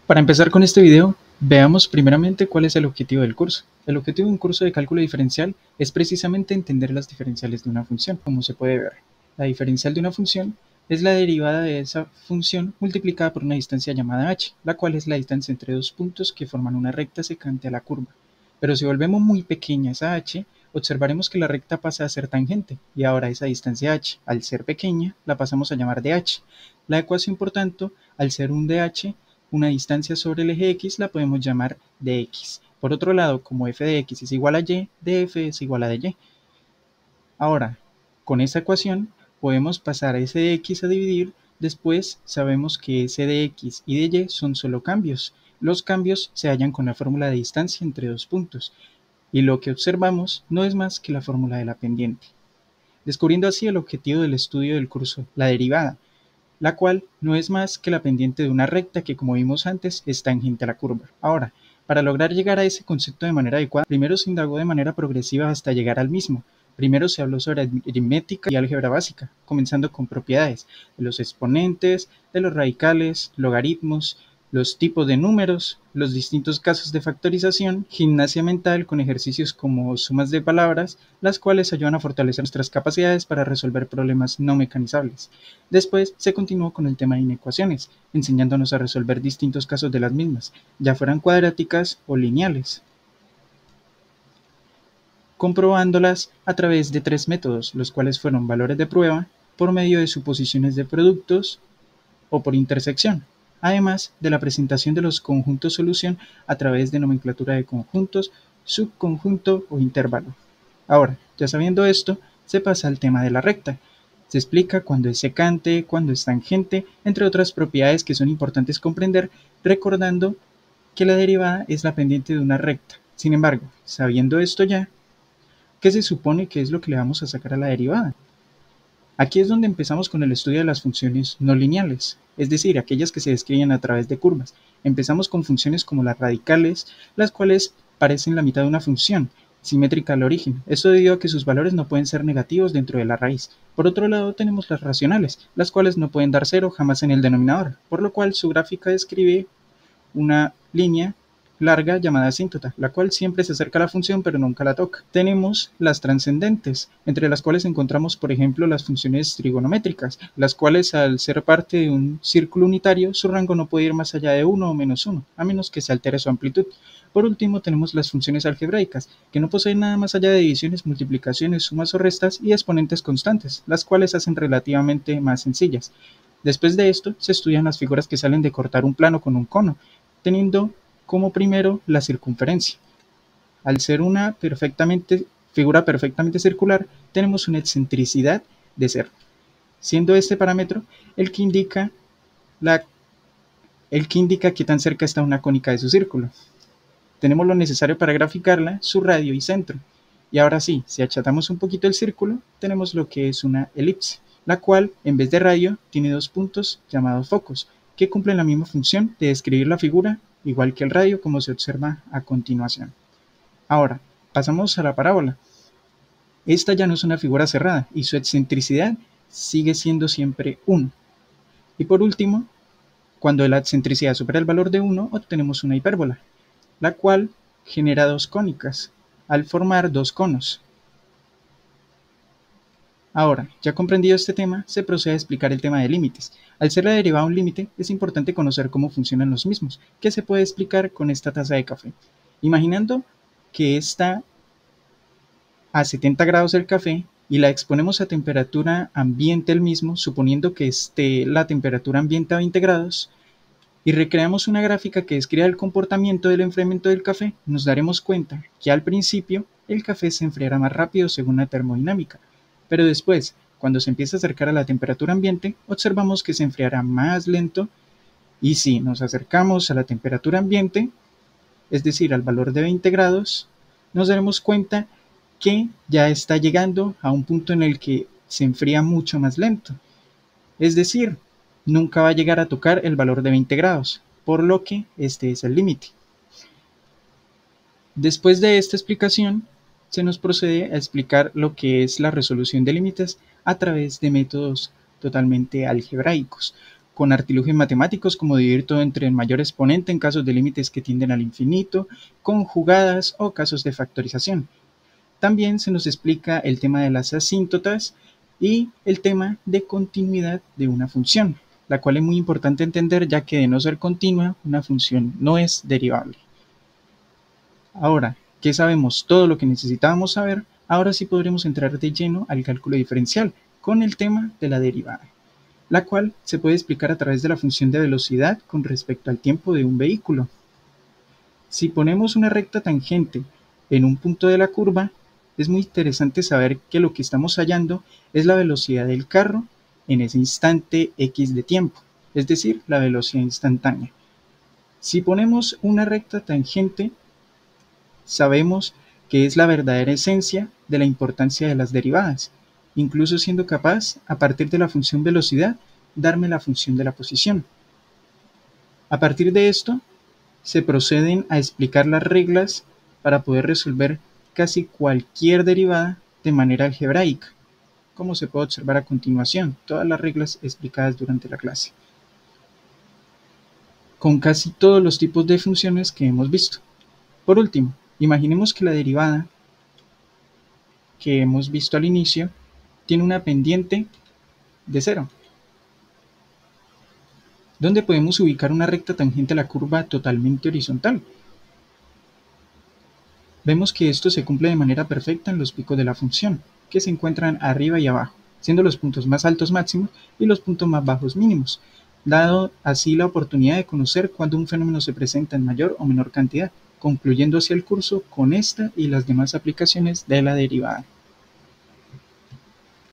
Para empezar con este video, veamos primeramente cuál es el objetivo del curso. El objetivo de un curso de cálculo diferencial es precisamente entender las diferenciales de una función, como se puede ver. La diferencial de una función es la derivada de esa función multiplicada por una distancia llamada h, la cual es la distancia entre dos puntos que forman una recta secante a la curva. Pero si volvemos muy pequeña esa h, observaremos que la recta pasa a ser tangente, y ahora esa distancia h, al ser pequeña, la pasamos a llamar dh. La ecuación, por tanto, al ser un dh, una distancia sobre el eje x, la podemos llamar dx. Por otro lado, como f de x es igual a y, df es igual a dy. Ahora, con esta ecuación podemos pasar a ese de x a dividir. Después sabemos que ese de x y de y son solo cambios. Los cambios se hallan con la fórmula de distancia entre dos puntos, y lo que observamos no es más que la fórmula de la pendiente, descubriendo así el objetivo del estudio del curso, la derivada, la cual no es más que la pendiente de una recta que, como vimos antes, es tangente a la curva. Ahora, para lograr llegar a ese concepto de manera adecuada, primero se indagó de manera progresiva hasta llegar al mismo. Primero se habló sobre aritmética y álgebra básica, comenzando con propiedades de los exponentes, de los radicales, logaritmos, los tipos de números, los distintos casos de factorización, gimnasia mental con ejercicios como sumas de palabras, las cuales ayudan a fortalecer nuestras capacidades para resolver problemas no mecanizables. Después se continuó con el tema de inecuaciones, enseñándonos a resolver distintos casos de las mismas, ya fueran cuadráticas o lineales, comprobándolas a través de tres métodos, los cuales fueron valores de prueba, por medio de suposiciones de productos o por intersección, además de la presentación de los conjuntos solución a través de nomenclatura de conjuntos, subconjunto o intervalo. Ahora, ya sabiendo esto, se pasa al tema de la recta. Se explica cuándo es secante, cuándo es tangente, entre otras propiedades que son importantes comprender, recordando que la derivada es la pendiente de una recta. Sin embargo, sabiendo esto ya, ¿qué se supone que es lo que le vamos a sacar a la derivada? Aquí es donde empezamos con el estudio de las funciones no lineales, es decir, aquellas que se describen a través de curvas. Empezamos con funciones como las radicales, las cuales parecen la mitad de una función, simétrica al origen. Esto debido a que sus valores no pueden ser negativos dentro de la raíz. Por otro lado, tenemos las racionales, las cuales no pueden dar cero jamás en el denominador, por lo cual su gráfica describe una línea larga llamada asíntota, la cual siempre se acerca a la función pero nunca la toca. Tenemos las trascendentes, entre las cuales encontramos, por ejemplo, las funciones trigonométricas, las cuales al ser parte de un círculo unitario, su rango no puede ir más allá de 1 o menos 1, a menos que se altere su amplitud. Por último, tenemos las funciones algebraicas, que no poseen nada más allá de divisiones, multiplicaciones, sumas o restas y exponentes constantes, las cuales hacen relativamente más sencillas. Después de esto, se estudian las figuras que salen de cortar un plano con un cono, teniendo como primero la circunferencia. Al ser una figura perfectamente circular, tenemos una excentricidad de 0, siendo este parámetro el que indica qué tan cerca está una cónica de su círculo. Tenemos lo necesario para graficarla, su radio y centro. Y ahora sí, si achatamos un poquito el círculo, tenemos lo que es una elipse, la cual en vez de radio tiene dos puntos llamados focos, que cumplen la misma función de describir la figura, igual que el radio, como se observa a continuación. Ahora, pasamos a la parábola. Esta ya no es una figura cerrada y su excentricidad sigue siendo siempre 1. Y por último, cuando la excentricidad supera el valor de 1, obtenemos una hipérbola, la cual genera dos cónicas, al formar dos conos. Ahora, ya comprendido este tema, se procede a explicar el tema de límites. Al ser la derivada un límite, es importante conocer cómo funcionan los mismos, que se puede explicar con esta taza de café. Imaginando que está a 70 grados el café y la exponemos a temperatura ambiente el mismo, suponiendo que esté la temperatura ambiente a 20 grados, y recreamos una gráfica que describa el comportamiento del enfriamiento del café, nos daremos cuenta que al principio el café se enfriará más rápido según la termodinámica, pero después, cuando se empieza a acercar a la temperatura ambiente, observamos que se enfriará más lento, y si nos acercamos a la temperatura ambiente, es decir, al valor de 20 grados, nos daremos cuenta que ya está llegando a un punto en el que se enfría mucho más lento. Es decir, nunca va a llegar a tocar el valor de 20 grados, por lo que este es el límite. Después de esta explicación, se nos procede a explicar lo que es la resolución de límites a través de métodos totalmente algebraicos, con artilugios matemáticos como dividir todo entre el mayor exponente en casos de límites que tienden al infinito, conjugadas o casos de factorización. También se nos explica el tema de las asíntotas y el tema de continuidad de una función, la cual es muy importante entender ya que de no ser continua, una función no es derivable. Ahora que sabemos todo lo que necesitábamos saber, ahora sí podremos entrar de lleno al cálculo diferencial con el tema de la derivada, la cual se puede explicar a través de la función de velocidad con respecto al tiempo de un vehículo. Si ponemos una recta tangente en un punto de la curva, es muy interesante saber que lo que estamos hallando es la velocidad del carro en ese instante X de tiempo, es decir, la velocidad instantánea. Si ponemos una recta tangente, sabemos que es la verdadera esencia de la importancia de las derivadas, incluso siendo capaz, a partir de la función velocidad, darme la función de la posición. A partir de esto, se proceden a explicar las reglas para poder resolver casi cualquier derivada de manera algebraica, como se puede observar a continuación, todas las reglas explicadas durante la clase, con casi todos los tipos de funciones que hemos visto. Por último, imaginemos que la derivada que hemos visto al inicio tiene una pendiente de 0, donde podemos ubicar una recta tangente a la curva totalmente horizontal. Vemos que esto se cumple de manera perfecta en los picos de la función, que se encuentran arriba y abajo, siendo los puntos más altos máximos y los puntos más bajos mínimos, dado así la oportunidad de conocer cuándo un fenómeno se presenta en mayor o menor cantidad, concluyendo así el curso con esta y las demás aplicaciones de la derivada.